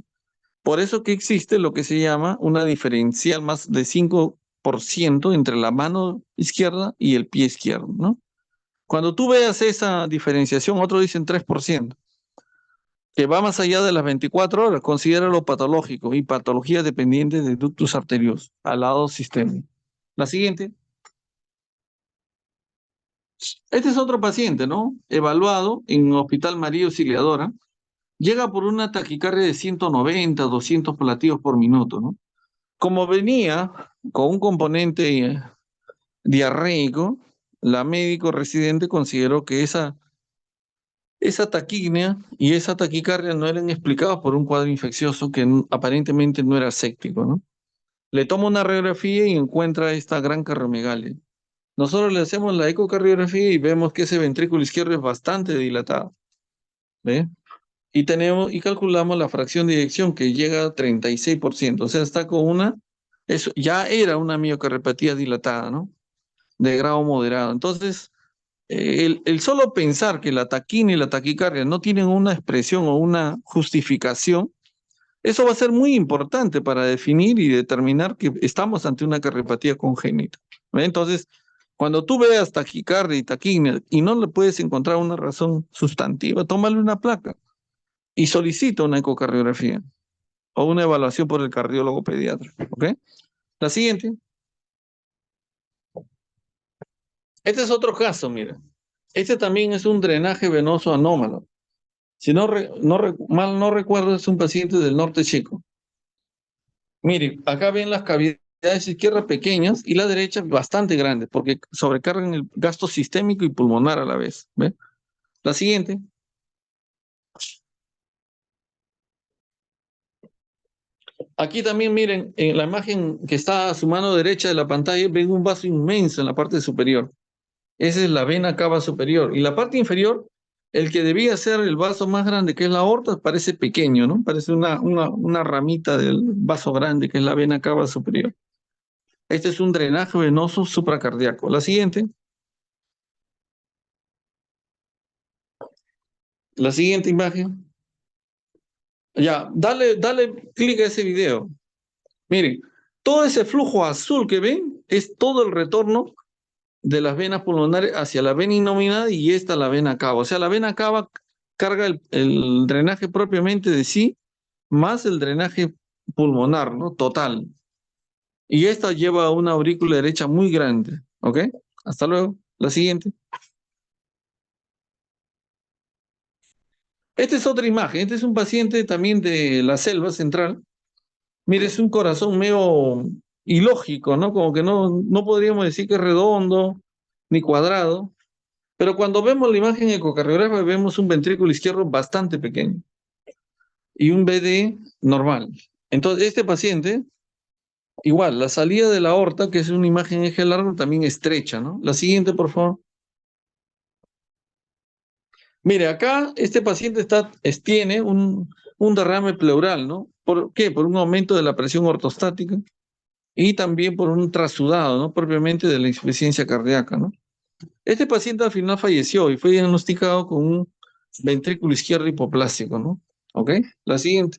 Por eso que existe lo que se llama una diferencial más de 5% entre la mano izquierda y el pie izquierdo, ¿no? Cuando tú veas esa diferenciación, otros dicen 3%, que va más allá de las 24 horas, considéralo patológico y patología dependiente de ductus arteriosos al lado sistémico. La siguiente. Este es otro paciente, ¿no? Evaluado en Hospital María Auxiliadora. Llega por una taquicardia de 190, 200 latidos por minuto, ¿no? Como venía con un componente diarreico, la médico residente consideró que esa taquignia y esa taquicardia no eran explicadas por un cuadro infeccioso que aparentemente no era séptico, ¿no? Le toma una radiografía y encuentra esta gran cardiomegalia. Nosotros le hacemos la ecocardiografía y vemos que ese ventrículo izquierdo es bastante dilatado, ¿ve? Y calculamos la fracción de eyección que llega a 36%, o sea, está con eso ya era una miocardiopatía dilatada, ¿no? De grado moderado. Entonces, el solo pensar que la taquina y la taquicardia no tienen una expresión o una justificación, eso va a ser muy importante para definir y determinar que estamos ante una cardiopatía congénita. ¿Ve? Entonces, cuando tú veas taquicardia y taquignia y no le puedes encontrar una razón sustantiva, tómale una placa y solicita una ecocardiografía o una evaluación por el cardiólogo pediatra. ¿Ok? La siguiente. Este es otro caso, mira. Este también es un drenaje venoso anómalo. Si mal no recuerdo, es un paciente del norte chico. Mire, acá ven las cavidades izquierdas pequeñas y la derecha bastante grandes, porque sobrecargan el gasto sistémico y pulmonar a la vez. ¿Ve? La siguiente. Aquí también miren, en la imagen que está a su mano derecha de la pantalla, ven un vaso inmenso en la parte superior. Esa es la vena cava superior. Y la parte inferior, el que debía ser el vaso más grande, que es la aorta, parece pequeño, ¿no? Parece una ramita del vaso grande, que es la vena cava superior. Este es un drenaje venoso supracardíaco. La siguiente imagen. Ya, dale clic a ese video. Miren, todo ese flujo azul que ven es todo el retorno de las venas pulmonares hacia la vena innominada y esta la vena cava. O sea, la vena cava carga el drenaje propiamente de sí, más el drenaje pulmonar, ¿no? Total. Y esta lleva una aurícula derecha muy grande, ¿ok? Hasta luego. La siguiente. Esta es otra imagen. Este es un paciente también de la selva central. Mire, es un corazón medio ilógico, ¿no? Como que no podríamos decir que es redondo ni cuadrado. Pero cuando vemos la imagen ecocardiográfica vemos un ventrículo izquierdo bastante pequeño y un BD normal. Entonces, este paciente, igual, la salida de la aorta, que es una imagen eje largo, también estrecha, ¿no? La siguiente, por favor. Mire, acá este paciente tiene un derrame pleural, ¿no? ¿Por qué? Por un aumento de la presión ortostática y también por un trasudado, ¿no? Propiamente de la insuficiencia cardíaca, ¿no? Este paciente al final falleció y fue diagnosticado con un ventrículo izquierdo hipoplástico, ¿no? ¿Ok? La siguiente.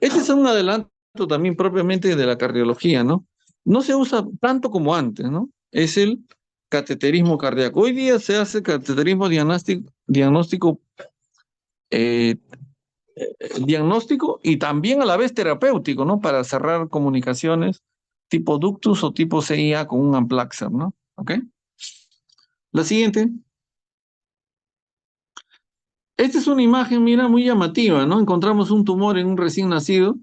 Este es un adelanto también propiamente de la cardiología, ¿no? No se usa tanto como antes, ¿no? Es el cateterismo cardíaco. Hoy día se hace cateterismo eh, diagnóstico y también a la vez terapéutico, ¿no? Para cerrar comunicaciones tipo ductus o tipo CIA con un amplaxer, ¿no? ¿Ok? La siguiente. Esta es una imagen, mira, muy llamativa, ¿no? Encontramos un tumor en un recién nacido,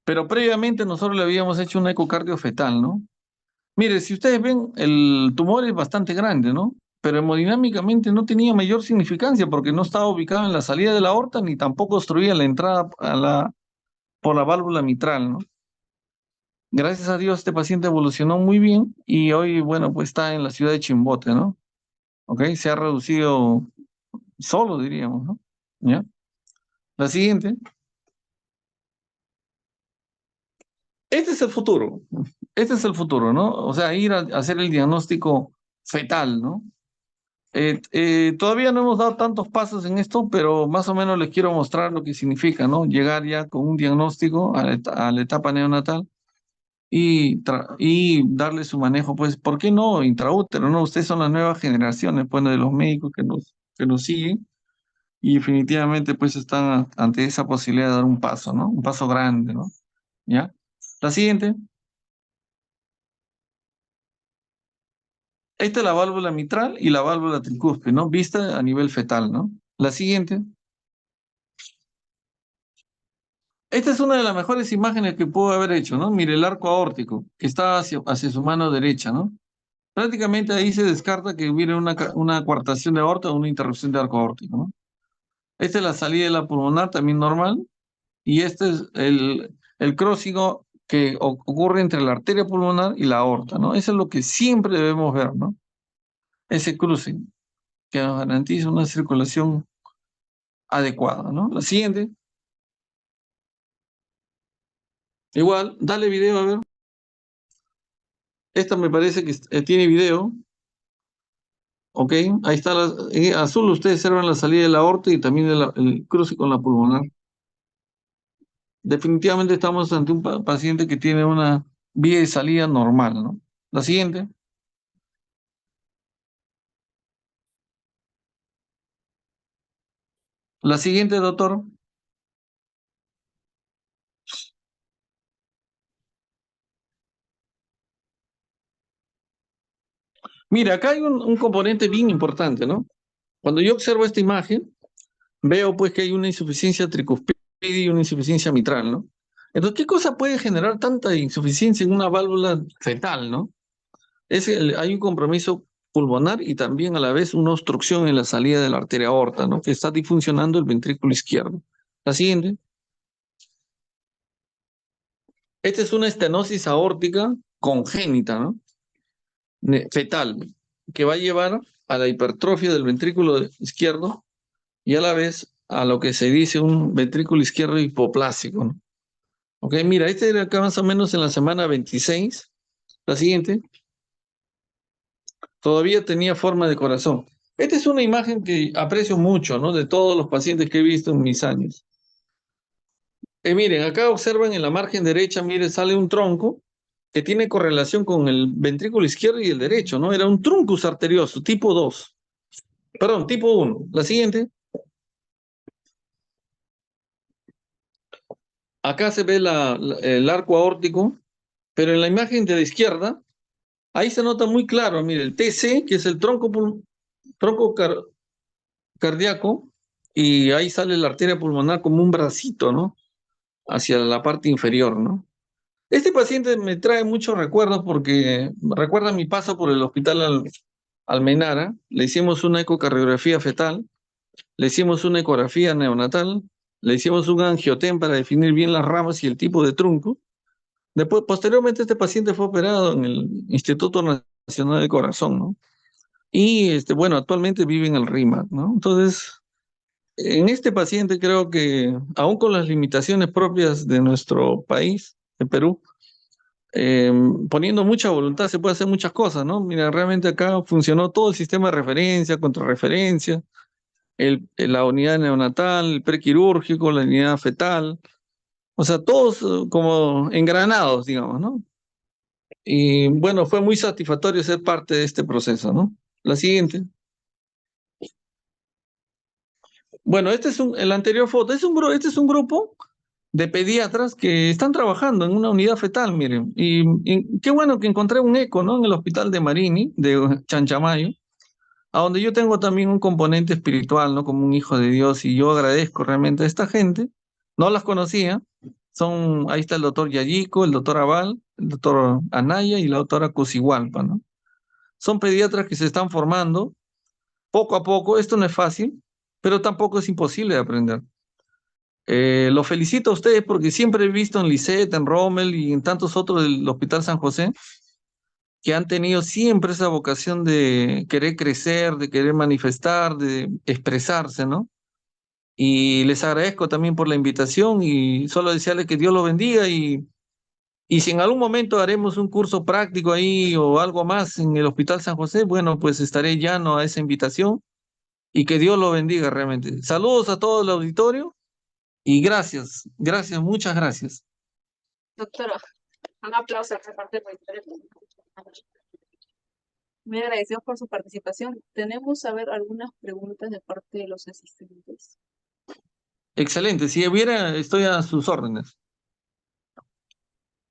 pero previamente nosotros le habíamos hecho un ecocardio fetal, ¿no? Mire, si ustedes ven, el tumor es bastante grande, ¿no? Pero hemodinámicamente no tenía mayor significancia porque no estaba ubicado en la salida de la aorta ni tampoco obstruía la entrada por la válvula mitral, ¿no? Gracias a Dios este paciente evolucionó muy bien y hoy, bueno, pues está en la ciudad de Chimbote, ¿no? ¿Ok? Se ha reducido solo, diríamos, ¿no? ¿Ya? La siguiente. Este es el futuro. Este es el futuro, ¿no? O sea, ir a hacer el diagnóstico fetal, ¿no? Todavía no hemos dado tantos pasos en esto, pero más o menos les quiero mostrar lo que significa, ¿no? Llegar ya con un diagnóstico a la etapa neonatal y darle su manejo, pues, ¿por qué no intraútero, no? Ustedes son las nuevas generaciones, pues, de los médicos que nos siguen y definitivamente, pues, están ante esa posibilidad de dar un paso, ¿no? Un paso grande, ¿no? ¿Ya? La siguiente. Esta es la válvula mitral y la válvula tricúspide, ¿no? Vista a nivel fetal, ¿no? La siguiente. Esta es una de las mejores imágenes que pudo haber hecho, ¿no? Mire el arco aórtico, que está hacia su mano derecha, ¿no? Prácticamente ahí se descarta que hubiera una coartación de aorta o una interrupción de arco aórtico, ¿no? Esta es la salida de la pulmonar, también normal, y este es el crossing que ocurre entre la arteria pulmonar y la aorta, ¿no? Eso es lo que siempre debemos ver, ¿no? Ese crucing, que nos garantiza una circulación adecuada, ¿no? La siguiente. Igual, dale video a ver. Esta me parece que tiene video. Ok, ahí está en azul, ustedes observan la salida de la aorta y también el cruce con la pulmonar. Definitivamente estamos ante un paciente que tiene una vía de salida normal, ¿no? La siguiente. La siguiente, doctor. Mira, acá hay un componente bien importante, ¿no? Cuando yo observo esta imagen, veo pues que hay una insuficiencia tricuspide y una insuficiencia mitral, ¿no? Entonces, ¿qué cosa puede generar tanta insuficiencia en una válvula fetal, ¿no? Hay un compromiso pulmonar y también a la vez una obstrucción en la salida de la arteria aorta, ¿no? Que está disfuncionando el ventrículo izquierdo. La siguiente. Esta es una estenosis aórtica congénita, ¿no? fetal, que va a llevar a la hipertrofia del ventrículo izquierdo y a la vez a lo que se dice un ventrículo izquierdo hipoplásico, ¿no? Ok, mira, este era acá más o menos en la semana 26. La siguiente, todavía tenía forma de corazón. Esta es una imagen que aprecio mucho, ¿no? De todos los pacientes que he visto en mis años. Miren, acá observan en la margen derecha, miren, sale un tronco que tiene correlación con el ventrículo izquierdo y el derecho, ¿no? Era un truncus arterioso, tipo 2. Perdón, tipo 1. La siguiente. Acá se ve el arco aórtico, pero en la imagen de la izquierda, ahí se nota muy claro, mire, el TC, que es el tronco cardíaco, y ahí sale la arteria pulmonar como un bracito, ¿no? Hacia la parte inferior, ¿no? Este paciente me trae muchos recuerdos porque recuerda mi paso por el hospital Almenara. Le hicimos una ecocardiografía fetal, le hicimos una ecografía neonatal, le hicimos un angiotem para definir bien las ramas y el tipo de trunco. Después, posteriormente, este paciente fue operado en el Instituto Nacional del Corazón, ¿no? Y, bueno, actualmente vive en el RIMAC, ¿no? Entonces, en este paciente creo que, aún con las limitaciones propias de nuestro país, de Perú, poniendo mucha voluntad se puede hacer muchas cosas, ¿no? Mira, realmente acá funcionó todo el sistema de referencia, contrarreferencia, la unidad neonatal, el prequirúrgico, la unidad fetal, o sea, todos como engranados, digamos, ¿no? Y bueno, fue muy satisfactorio ser parte de este proceso, ¿no? La siguiente. Bueno, el anterior foto, este es un grupo de pediatras que están trabajando en una unidad fetal, miren. Y qué bueno que encontré un eco, ¿no? En el hospital de Marini, de Chanchamayo, a donde yo tengo también un componente espiritual, ¿no? Como un hijo de Dios, y yo agradezco realmente a esta gente. No las conocía. Ahí está el doctor Yayico, el doctor Aval, el doctor Anaya y la doctora Cusigualpa, ¿no? Son pediatras que se están formando poco a poco. Esto no es fácil, pero tampoco es imposible de aprender. Lo felicito a ustedes porque siempre he visto en Lisset, en Rommel y en tantos otros del Hospital San José que han tenido siempre esa vocación de querer crecer, de querer manifestar, de expresarse, ¿no? Y les agradezco también por la invitación y solo desearles que Dios los bendiga y si en algún momento haremos un curso práctico ahí o algo más en el Hospital San José, bueno, pues estaré llano a esa invitación y que Dios los bendiga realmente. Saludos a todo el auditorio. Y gracias, gracias, muchas gracias. Doctora, un aplauso a esta parte de la historia. Muy agradecidos por su participación. Tenemos, a ver, algunas preguntas de parte de los asistentes. Excelente, si hubiera, estoy a sus órdenes.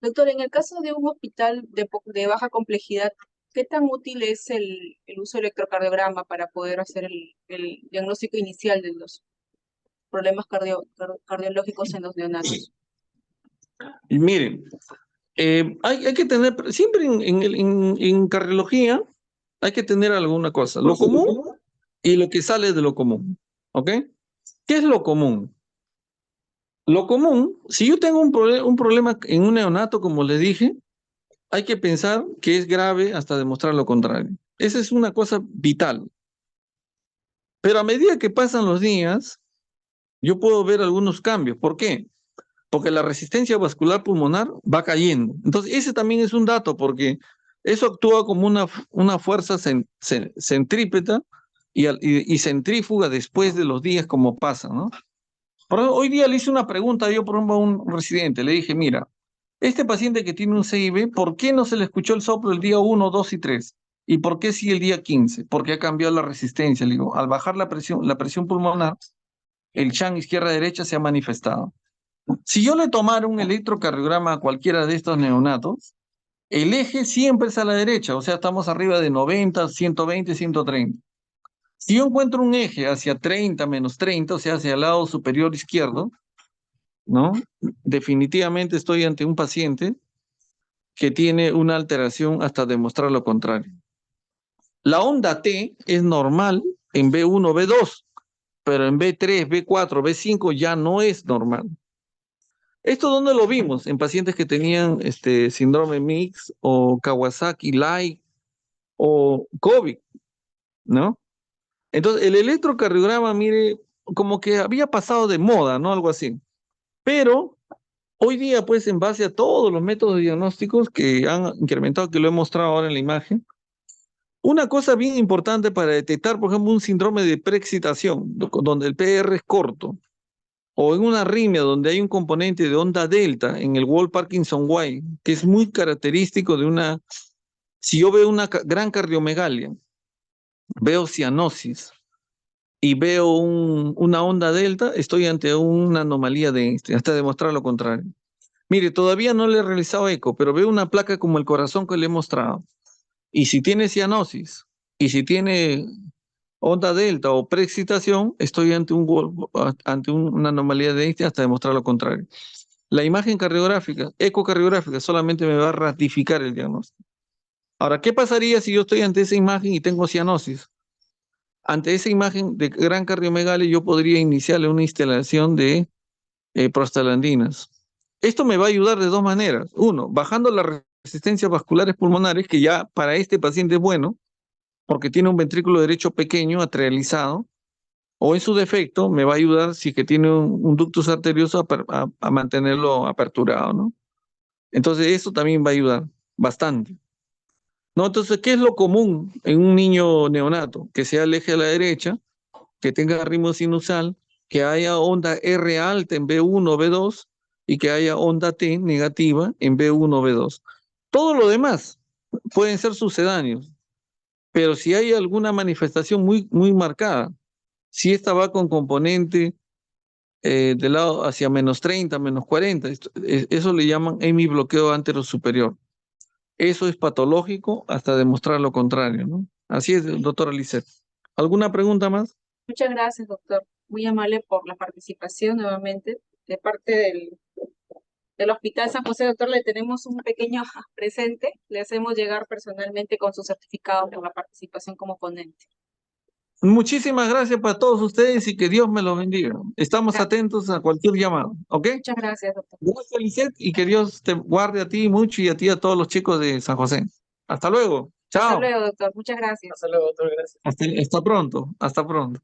Doctor, en el caso de un hospital de baja complejidad, ¿qué tan útil es el uso de electrocardiograma para poder hacer el diagnóstico inicial de los problemas cardiológicos en los neonatos? Y miren, hay que tener, siempre en cardiología, hay que tener alguna cosa, lo común y lo que sale de lo común, ¿ok? ¿Qué es lo común? Lo común, si yo tengo un problema en un neonato, como le dije, hay que pensar que es grave hasta demostrar lo contrario. Esa es una cosa vital. Pero a medida que pasan los días, yo puedo ver algunos cambios. ¿Por qué? Porque la resistencia vascular pulmonar va cayendo. Entonces, ese también es un dato, porque eso actúa como una fuerza centrípeta y centrífuga después de los días como pasa, ¿no? Hoy día le hice una pregunta yo, por ejemplo, a un residente. Le dije, mira, este paciente que tiene un CIB, ¿por qué no se le escuchó el soplo el día 1, 2 y 3? ¿Y por qué sí el día 15? Porque ha cambiado la resistencia. Le digo, al bajar la presión pulmonar, el shunt izquierda-derecha se ha manifestado. Si yo le tomara un electrocardiograma a cualquiera de estos neonatos, el eje siempre es a la derecha, o sea, estamos arriba de 90, 120, 130. Si yo encuentro un eje hacia 30, menos 30, o sea, hacia el lado superior izquierdo, ¿no? Definitivamente estoy ante un paciente que tiene una alteración hasta demostrar lo contrario. La onda T es normal en B1, B2, pero en B3, B4, B5 ya no es normal. ¿Esto dónde lo vimos? En pacientes que tenían síndrome mix o Kawasaki-like, o COVID, ¿no? Entonces, el electrocardiograma, mire, como que había pasado de moda, ¿no? Algo así. Pero hoy día, pues, en base a todos los métodos diagnósticos que han incrementado, que lo he mostrado ahora en la imagen, una cosa bien importante para detectar, por ejemplo, un síndrome de preexcitación, donde el PR es corto, o en una arritmia donde hay un componente de onda delta en el Wall Parkinson White, que es muy característico de una, si yo veo una gran cardiomegalia, veo cianosis y veo una onda delta, estoy ante una anomalía de Einstein, hasta demostrar lo contrario. Mire, todavía no le he realizado eco, pero veo una placa como el corazón que le he mostrado. Y si tiene cianosis, y si tiene onda delta o preexcitación, estoy ante una anomalía de Einstein hasta demostrar lo contrario. La imagen cardiográfica, ecocardiográfica, solamente me va a ratificar el diagnóstico. Ahora, ¿qué pasaría si yo estoy ante esa imagen y tengo cianosis? Ante esa imagen de gran cardiomegalia, yo podría iniciarle una instalación de prostaglandinas. Esto me va a ayudar de dos maneras. Uno, bajando las resistencias vasculares pulmonares, que ya para este paciente es bueno, porque tiene un ventrículo derecho pequeño, atrializado, o en su defecto me va a ayudar si que tiene un ductus arterioso a mantenerlo aperturado, ¿no? Entonces eso también va a ayudar bastante. ¿No? Entonces, ¿qué es lo común en un niño neonato? Que sea el eje a la derecha, que tenga ritmo sinusal, que haya onda R alta en B1, B2 y que haya onda T negativa en B1, B2. Todo lo demás pueden ser sucedáneos, pero si hay alguna manifestación muy, muy marcada, si esta va con componente del lado hacia -30, -40, eso le llaman hemibloqueo antero superior. Eso es patológico hasta demostrar lo contrario, ¿no? Así es, doctora Lisset. ¿Alguna pregunta más? Muchas gracias, doctor. Muy amable por la participación nuevamente. De parte del Hospital San José, doctor, le tenemos un pequeño presente. Le hacemos llegar personalmente con su certificado por la participación como ponente. Muchísimas gracias para todos ustedes y que Dios me los bendiga. Estamos atentos a cualquier llamado, ¿ok? Muchas gracias, doctor. Gracias, Lisset, y que Dios te guarde a ti mucho y a ti a todos los chicos de San José. Hasta luego. Hasta Chao. luego, doctor. Muchas gracias. Hasta luego, doctor. Gracias. Hasta pronto. Hasta pronto.